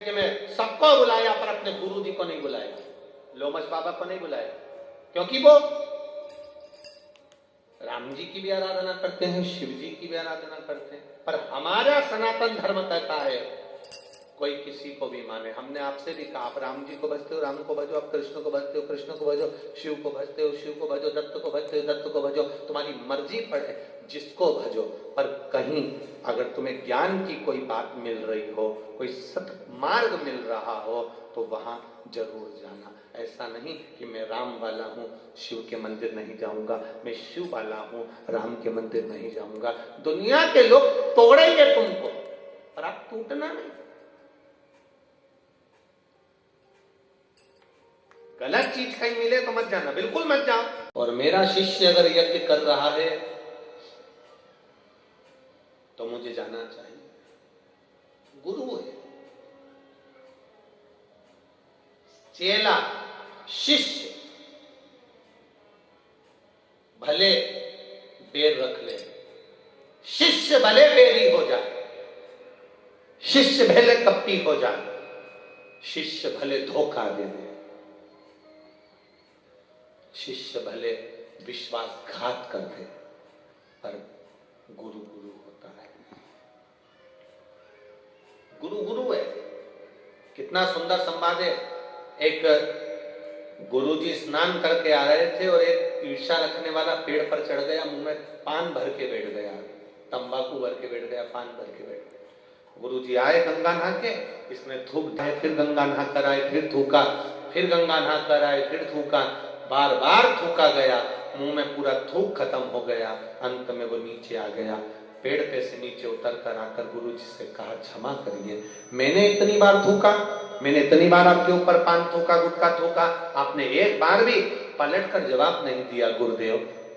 यज्ञ में सबको बुलाया पर अपने गुरु जी को नहीं बुलाया, लोमश बाबा को नहीं बुलाया, क्योंकि वो राम जी की भी आराधना करते हैं, शिव जी की भी आराधना करते हैं। पर हमारा सनातन धर्म कहता है कोई किसी को भी माने। हमने आपसे भी कहा, आप राम जी को भजते हो, राम को भजो, आप कृष्ण को भजते हो, कृष्ण को भजो, शिव को भजते हो, शिव को भजो, दत्त को भजते हो, दत्त को भजो, तुम्हारी मर्जी पड़े जिसको भजो। पर कहीं अगर तुम्हें ज्ञान की कोई बात मिल रही हो, कोई सत मार्ग मिल रहा हो, तो वहां जरूर जाना। ऐसा नहीं कि मैं राम वाला हूं, शिव के मंदिर नहीं जाऊंगा, मैं शिव वाला हूं, राम के मंदिर नहीं जाऊंगा। दुनिया के लोग तोड़ेंगे तुमको, पर आप टूटना नहीं। गलत चीज कहीं मिले तो मत जाना, बिल्कुल मत जाओ। और मेरा शिष्य अगर यज्ञ कर रहा है तो मुझे जाना चाहिए, गुरु है। चेला शिष्य भले बेर रख ले, शिष्य भले बेरी हो जाए, शिष्य भले कपटी हो जाए, शिष्य भले धोखा दे दे, शिष्य भले विश्वासघात कर दे, पर गुरु गुरु होता है। गुरु गुरु है। कितना सुंदर संवाद है। एक गुरुजी स्नान करके आ रहे थे और एक ईर्षा रखने वाला पेड़ पर चढ़ गया, मुंह में पान भर के बैठ गया, तंबाकू भर के बैठ गया, पान भर के बैठ गया। गुरुजी आए गंगा नहा के, इसने थूक दिया, फिर गंगा नहा कर आए, फिर थूका, फिर गंगा नहा कर आए, फिर थूका, बार बार थूका गया, मुंह में पूरा थूक खत्म हो गया। अंत में वो नीचे आ गया, पेड़ पे से नीचे उतर कर आकर गुरुजी से कहा, क्षमा करिए, मैंने इतनी बार थूका, मैंने इतनी बार आपके ऊपर पान थूका, गुटखा थूका, आपने एक बार भी पलट कर जवाब नहीं दिया गुरुदेव।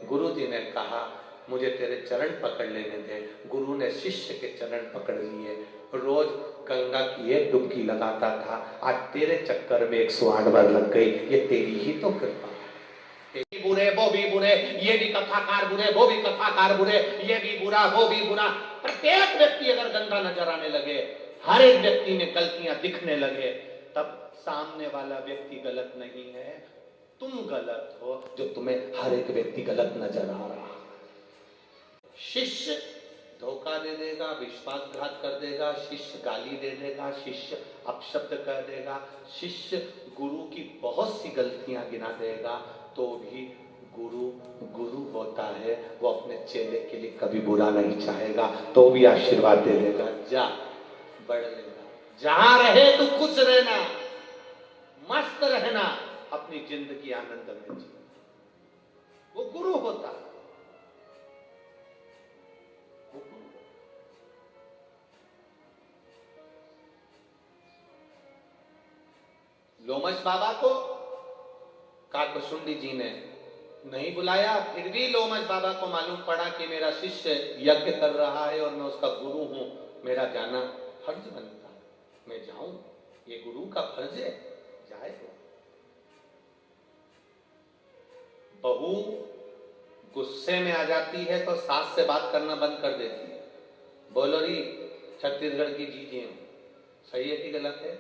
गुरुजी ने कहा, मुझे तेरे चरण पकड़ लेने दे। गुरु ने शिष्य के चरण पकड़ लिए, रोज गंगा की एक डुबकी लगाता था, आज तेरे चक्कर में 108 बार लग गई, ये तेरी ही तो कृपा। बुरे वो भी बुरे, ये भी कथाकार बुरे, वो भी कथाकार बुरे, ये भी बुरा वो भी बुरा। प्रत्येक व्यक्ति अगर गंदा नजर आने लगे, हर एक व्यक्ति में गलतियां दिखने लगे, तब सामने वाला व्यक्ति गलत नहीं है, तुम गलत हो जो तुम्हें हर एक व्यक्ति गलत नजर आ रहा। शिष्य धोखा दे देगा, विश्वासघात कर देगा, शिष्य गाली दे देगा, शिष्य अपशब्द कर देगा, शिष्य गुरु की बहुत सी गलतियां गिना देगा, तो भी गुरु गुरु होता है। वो अपने चेले के लिए कभी बुरा नहीं चाहेगा, तो भी आशीर्वाद दे देगा, जा बढ़ लेना, जहां रहे तो खुश रहना, मस्त रहना, अपनी जिंदगी आनंद में जी। वो गुरु होता है। लोमश बाबा को काकशुंडी जी ने नहीं बुलाया, फिर भी लोमश बाबा को मालूम पड़ा कि मेरा शिष्य यज्ञ कर रहा है और मैं उसका गुरु हूं, मेरा जाना फर्ज बनता है, मैं जाऊं, ये गुरु का फर्ज है, जाए। बहू गुस्से में आ जाती है तो सास से बात करना बंद कर देती है। बोलो री, छत्तीसगढ़ की जीजिए, सही है कि गलत है?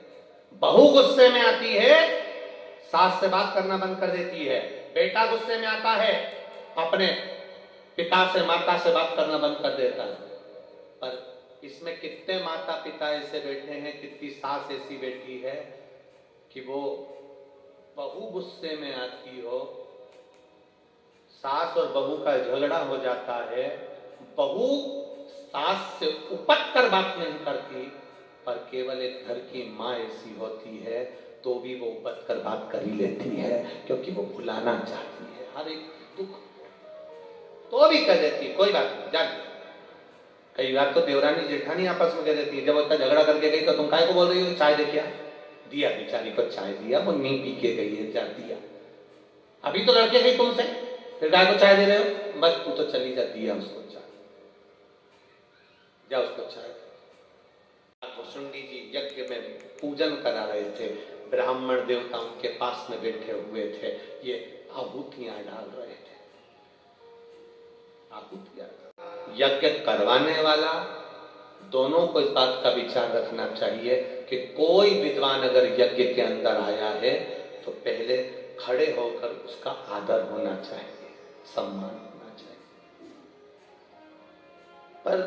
बहू गुस्से में आती है, सास से बात करना बंद कर देती है। बेटा गुस्से में आता है, अपने पिता से माता से बात करना बंद कर देता है। पर इसमें कितने माता पिता ऐसे बैठे हैं, कितनी सास ऐसी बैठी है कि वो बहू गुस्से में आती हो, सास और बहू का झगड़ा हो जाता है, बहू सास से उपट कर बात नहीं करती, पर केवल एक घर की माँ ऐसी होती है तो भी वो उपट कर बात कर ही लेती है, क्योंकि वो भुलाना चाहती है हर एक दुख, तो भी कह देती है, कोई बात नहीं, जान। कई बार तो देवरानी जेठानी आपस में कह देती है, जब उसका झगड़ा करके गई तो तुम काय को बोल रही हो, चाय दे क्या दिया, बेचारी को चाय दिया, वो नहीं पी के गई है, जा दिया। अभी तो लड़के गई तुमसे, फिर गाय को चाय दे रहे हो, बस तू तो चली जा, दिया उसको चाय, जा उसको चाय। काकशुंडी जी यज्ञ में पूजन करा रहे थे, ब्राह्मण देवता उनके पास में बैठे हुए थे, ये आहुतियां डाल रहे थे, आहुतियां। यज्ञ करवाने वाला दोनों को इस बात का विचार रखना चाहिए कि कोई विद्वान अगर यज्ञ के अंदर आया है तो पहले खड़े होकर उसका आदर होना चाहिए, सम्मान होना चाहिए। पर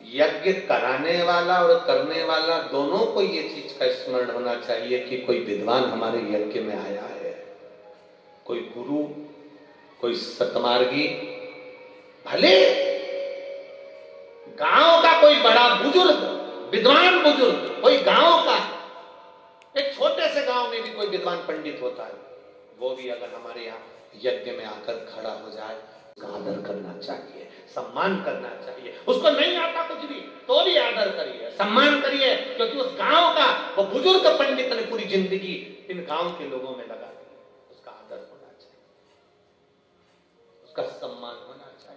यज्ञ कराने वाला और करने वाला दोनों को ये चीज का स्मरण होना चाहिए कि कोई विद्वान हमारे यज्ञ में आया है, कोई गुरु, कोई सतमार्गी, भले गांव का कोई बड़ा बुजुर्ग, विद्वान बुजुर्ग, कोई गांव का, एक छोटे से गांव में भी कोई विद्वान पंडित होता है, वो भी अगर हमारे यहाँ यज्ञ में आकर खड़ा हो जाए, उसका आदर करना चाहिए, सम्मान करना चाहिए। उसको नहीं आता कुछ भी तो भी आदर करिए, सम्मान करिए, क्योंकि उस गांव का वो बुजुर्ग पंडित ने पूरी जिंदगी इन गांव के लोगों में लगा दी। उसका आदर होना चाहिए, उसका सम्मान होना चाहिए।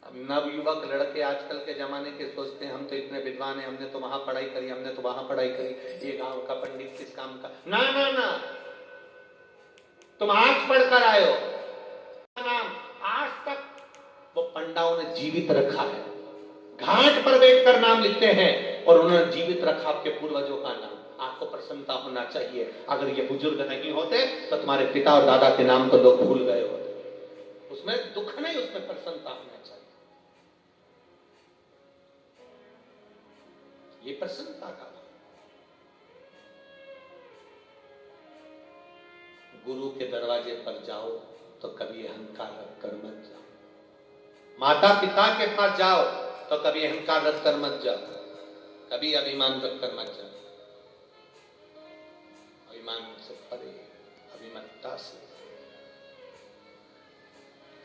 अब नवयुवक लड़के आजकल के जमाने के सोचते हैं हम तो इतने विद्वान हैं, हमने तो वहां पढ़ाई करी, हमने तो वहां पढ़ाई करी, ये गांव का पंडित किस काम का। ना ना ना, तुम आज पढ़कर आए हो, नाम आज तक वो पंडाओं ने जीवित रखा है, घाट पर बैठकर नाम लिखते हैं और उन्होंने जीवित रखा आपके पूर्वजों का नाम। आपको प्रसन्नता होना चाहिए। अगर ये बुजुर्ग नहीं होते तो तुम्हारे पिता और दादा के नाम को लोग भूल गए होते। उसमें दुख नहीं, उसमें प्रसन्नता होना चाहिए। ये प्रसन्नता का गुरु के दरवाजे पर जाओ तो कभी अहंकार रख कर मत जाओ, माता पिता के पास जाओ तो कभी अहंकार रख कर मत जाओ, कभी अभिमान रख कर मत जाओ। अभिमान से परे, अभिमत्ता से,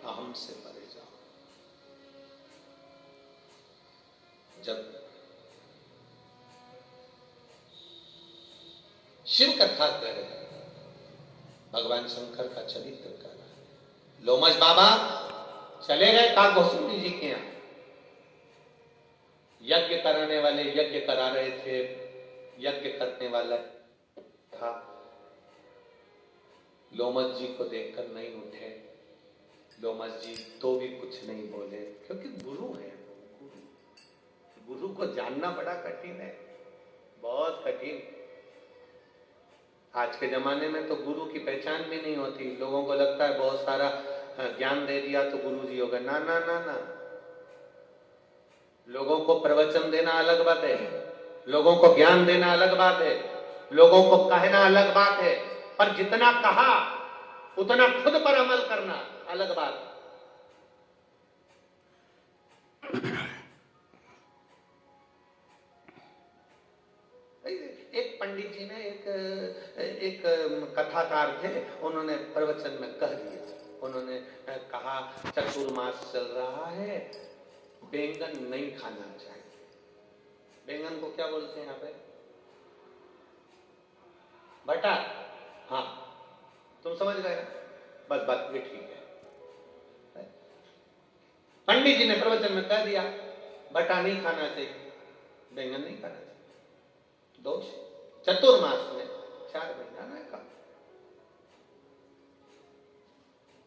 अहम से परे जाओ। जब शिव कथा कर रहे हैं, भगवान शंकर का चरित्र कर रहा है, लोमश बाबा चले गए काकभूषुंडी जी के यहां, यज्ञ कराने वाले यज्ञ करा रहे थे, यज्ञ करने वाला था, लोमश जी को देखकर नहीं उठे। लोमश जी तो भी कुछ नहीं बोले, क्योंकि गुरु है। गुरु को जानना बड़ा कठिन है, बहुत कठिन। आज के जमाने में तो गुरु की पहचान भी नहीं होती। लोगों को लगता है बहुत सारा ज्ञान दे दिया तो गुरु जी होगा। ना ना ना ना, लोगों को प्रवचन देना अलग बात है, लोगों को ज्ञान देना अलग बात है, लोगों को कहना अलग बात है, पर जितना कहा उतना खुद पर अमल करना अलग बात है। एक पंडित जी ने एक कथाकार थे, उन्होंने प्रवचन में कह दिया, उन्होंने कहा चतुर्मास चल रहा है, बैंगन नहीं खाना चाहिए। बैंगन को क्या बोलते हैं यहाँ पे? भटा। हाँ, तुम समझ गए ना, बस बात ये ठीक है। पंडित जी ने प्रवचन में कह दिया भटा नहीं खाना चाहिए, बैंगन नहीं खाना चाहिए, दोष। चतुर्मास में 4 महीना ना खा।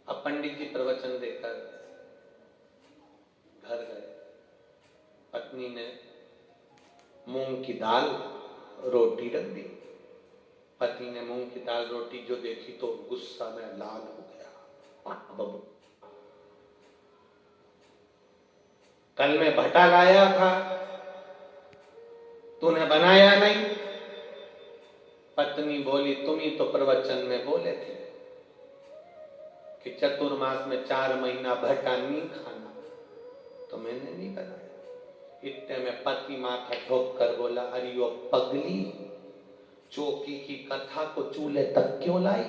अब पंडित जी प्रवचन देकर घर गए, पत्नी ने मूंग की दाल रोटी रख दी। पति ने मूंग की दाल रोटी जो देखी तो गुस्सा में लाल हो गया। बबू, कल मैं भटा लाया था, तूने बनाया नहीं। पत्नी बोली तुम ही तो प्रवचन में बोले थे कि चतुर्मास में 4 महीना भटा नहीं खाना, तो मैंने नहीं बनाया। इतने में पति माथा ठोक कर बोला, अरे वो पगली, चौकी की कथा को चूल्हे तक क्यों लाई?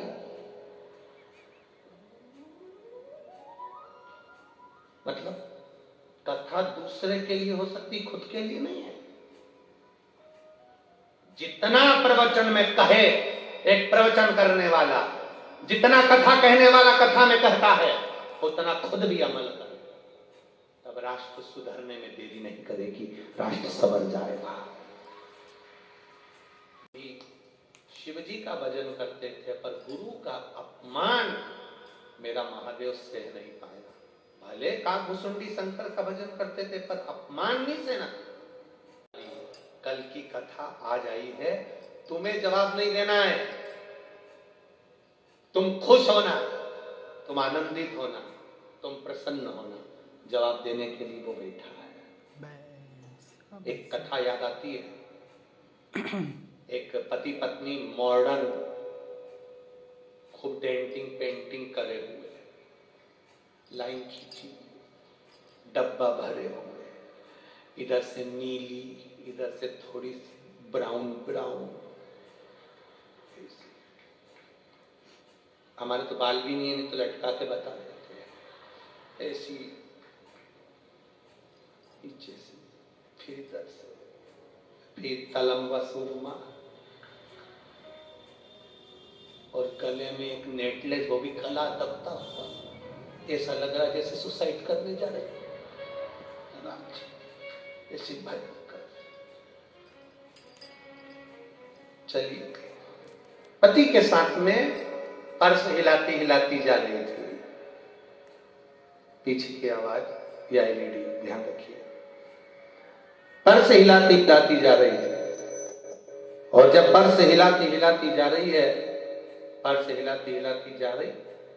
मतलब कथा दूसरे के लिए हो सकती, खुद के लिए नहीं है। जितना प्रवचन में कहे एक प्रवचन करने वाला, जितना कथा कहने वाला कथा में कहता है, उतना खुद भी अमल करे, तब राष्ट्र सुधरने में देरी नहीं करेगी, राष्ट्र संवर जाएगा। शिवजी का भजन करते थे, पर गुरु का अपमान मेरा महादेव सह नहीं पाएगा। भले काकभूषुंडी शंकर का भजन करते थे, पर अपमान नहीं सहना। कल की कथा आज आई है, तुम्हें जवाब नहीं देना है। तुम खुश होना, तुम आनंदित होना, तुम प्रसन्न होना। जवाब देने के लिए वो बैठा है। एक कथा याद आती है। एक पति पत्नी मॉडर्न खूब डेंटिंग पेंटिंग करे हुए, लाइन खींची, डब्बा भरे हुए, इधर से नीली, इधर से थोड़ी सी ब्राउन ब्राउन। हमारे तो बाल भी नहीं है, नहीं तो लटका के बता देते हैं। ऐसी नीचे से, फिर इधर से, फिर तलम व सुरमा, और गले में एक नेकलेस, वो भी कला दबता हुआ। ऐसा लग रहा है जैसे सुसाइड करने जा रहे। ऐसी भयंकर। चलिए, पति के साथ में पर्स हिलाती हिलाती जा रही थी। पीछे की आवाज या एलईडी, ध्यान रखिए। पर्स हिलाती हिलाती जा रही है, और जब पर्स हिलाती हिलाती जा रही है, पर्स हिलाती हिलाती जा रही,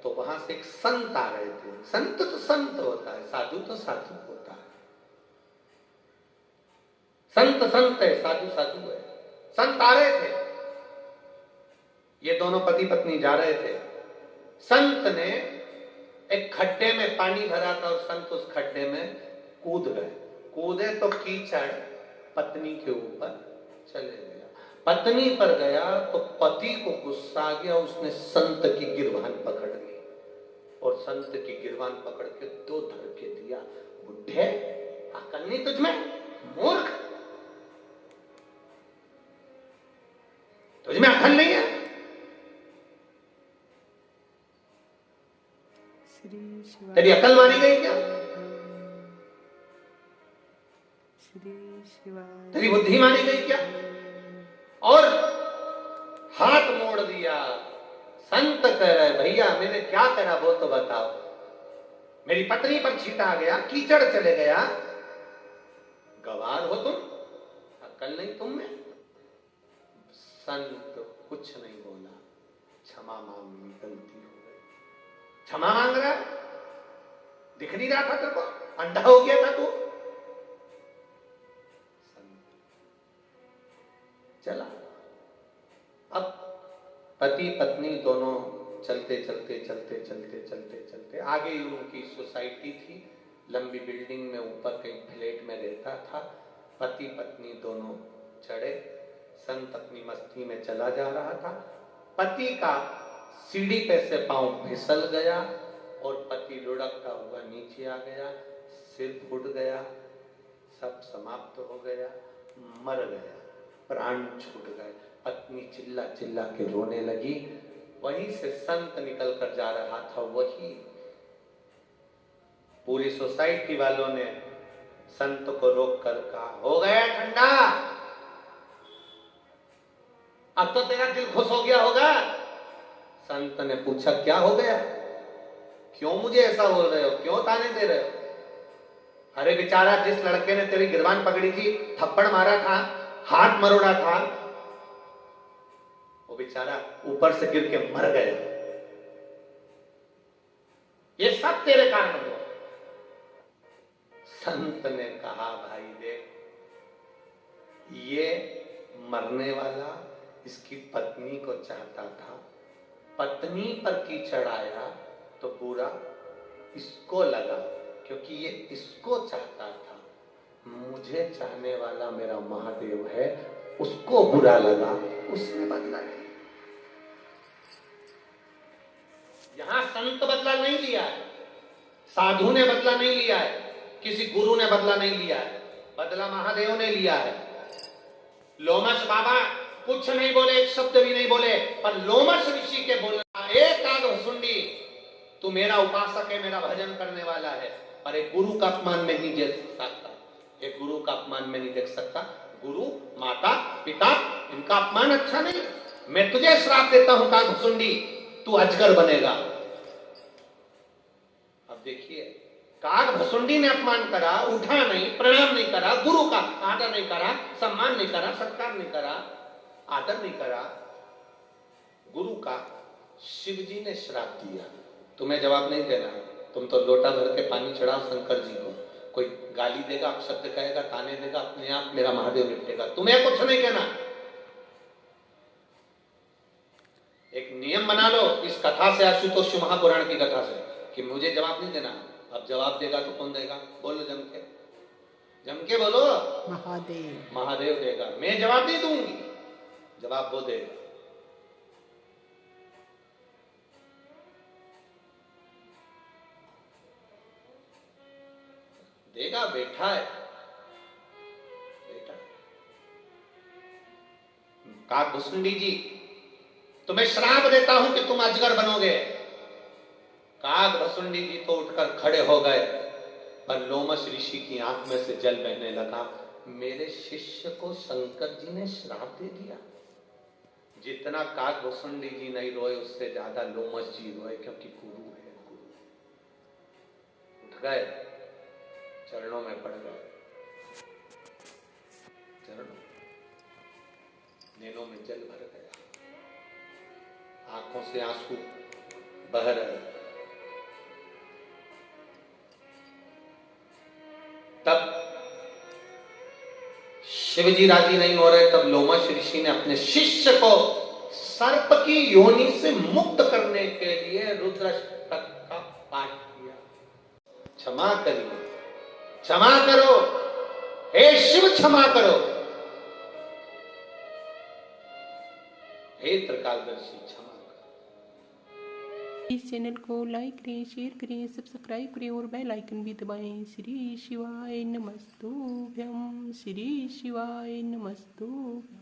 तो वहां से एक संत आ रहे थे। संत तो संत होता है, साधु तो साधु होता है। संत संत है, साधु साधु है। संत आ रहे थे, ये दोनों पति पत्नी जा रहे थे। संत ने एक खड्डे में पानी भरा था, और संत उस खड्डे में कूद गए। कूदे तो कीचड़ पत्नी के ऊपर चले गया। पत्नी पर गया तो पति को गुस्सा आ गया, उसने संत की गिरबान पकड़ ली, और संत की गिरबान पकड़ के 2 धड़के दिया। बुढ़े, अकल नहीं तुझमें? मूर्ख, तुझमें अकल नहीं है? तेरी अकल मारी गई क्या? तेरी बुद्धि मारी गई क्या? और हाथ मोड़ दिया। संत कह रहे, भैया मैंने क्या करा वो तो बताओ। मेरी पत्नी पर छींटा आ गया, कीचड़ चले गया, गवार हो तुम, अकल नहीं तुम में? संत कुछ नहीं बोला, क्षमा मांगी, गलती हो गई। क्षमा मांग रहा, दिख नहीं रहा था तेरे को? अंधा हो गया था तू? चला। अब पति पत्नी दोनों चलते चलते चलते चलते चलते चलते आगे ही उनकी सोसाइटी थी, लंबी बिल्डिंग में, ऊपर कहीं फ्लैट में रहता था। पति पत्नी दोनों चढ़े। संत अपनी मस्ती में चला जा रहा था। पति का सीढ़ी पे से पांव फिसल गया, और पति लुढ़कता हुआ नीचे आ गया, सिर फूट गया, सब समाप्त हो गया, मर गया, प्राण छूट गए। पत्नी चिल्ला चिल्ला के रोने लगी। वहीं से संत निकल कर जा रहा था। वही पूरी सोसाइटी वालों ने संत को रोक कर कहा, हो गया ठंडा, अब तो तेरा दिल खुश हो गया होगा। संत ने पूछा, क्या हो गया? क्यों मुझे ऐसा बोल रहे हो? क्यों ताने दे रहे हो? अरे बेचारा, जिस लड़के ने तेरी गिरबान पकड़ी थी, थप्पड़ मारा था, हाथ मरोड़ा था, वो बेचारा ऊपर से गिर के मर गया। ये सब तेरे कारण हुआ। संत ने कहा, भाई देख, ये मरने वाला इसकी पत्नी को चाहता था। पत्नी पर कीचड़ आया तो बुरा इसको लगा, क्योंकि ये इसको चाहता था। मुझे चाहने वाला मेरा महादेव है, उसको बुरा लगा, उसने बदला लिया। यहां संत बदला नहीं लिया है, साधु ने बदला नहीं लिया है, किसी गुरु ने बदला नहीं लिया है, बदला महादेव ने लिया है। लोमश बाबा कुछ नहीं बोले, एक शब्द भी नहीं बोले, पर लोमश ऋषि के बोलना, एक आग भसुंडी, तू मेरा उपासक है, मेरा भजन करने वाला है, पर एक गुरु का अपमान में नहीं देख सकता, एक गुरु का अपमान में नहीं देख सकता। गुरु, माता, पिता, इनका अपमान अच्छा नहीं। मैं तुझे श्राप देता हूं काग भसुंडी, तू अजगर बनेगा। अब देखिए, काग भसुंडी ने अपमान करा, उठा नहीं, प्रणाम नहीं करा, गुरु का आदर नहीं करा, सम्मान नहीं करा, सत्कार नहीं करा, आदर नहीं करा, गुरु का शिव जी ने श्राप दिया। तुम्हें जवाब नहीं देना, तुम तो लोटा भर के पानी चढ़ाओ शंकर जी को। कोई गाली देगा, अपशब्द कहेगा, ताने देगा, अपने आप मेरा महादेव निपटेगा, तुम्हें कुछ नहीं कहना। एक नियम बना लो इस कथा से, आशुतोष महापुराण की कथा से, कि मुझे जवाब नहीं देना। अब जवाब देगा तो कौन देगा? बोलो जम के बोलो। महादेव। महादेव देगा, मैं जवाब नहीं दूंगी, जवाब वो देगा। देगा, बैठा है, बैठा। काकभुसुंडी जी, तुम्हें श्राप देता हूं कि तुम अजगर बनोगे। काकभुसुंडी जी तो उठकर खड़े हो गए, पर लोमश ऋषि की आंख में से जल बहने लगा। मेरे शिष्य को शंकर जी ने श्राप दे दिया। जितना काकभुसुंडी जी नहीं रोए, उससे ज्यादा लोमश जी रोए, क्योंकि गुरु है, गुरु। उठ गए, चरणों में पड़ गए, चरणों, नैनों में जल भर गया, आंखों से आंसू बह रहे। तब शिवजी राजी नहीं हो रहे, तब लोमश ऋषि ने अपने शिष्य को सर्प की योनि से मुक्त करने के लिए रुद्राष्टक का पाठ किया। क्षमा करिए, क्षमा करो, हे शिव क्षमा करो, हे त्रिकालदर्शी क्षमा करो। इस चैनल को लाइक करें, शेयर करें, सब्सक्राइब करें और बेल आइकन भी दबाएं। श्री शिवाय नमस्तुभ्यं, श्री शिवाय नमस्तुभ्यं।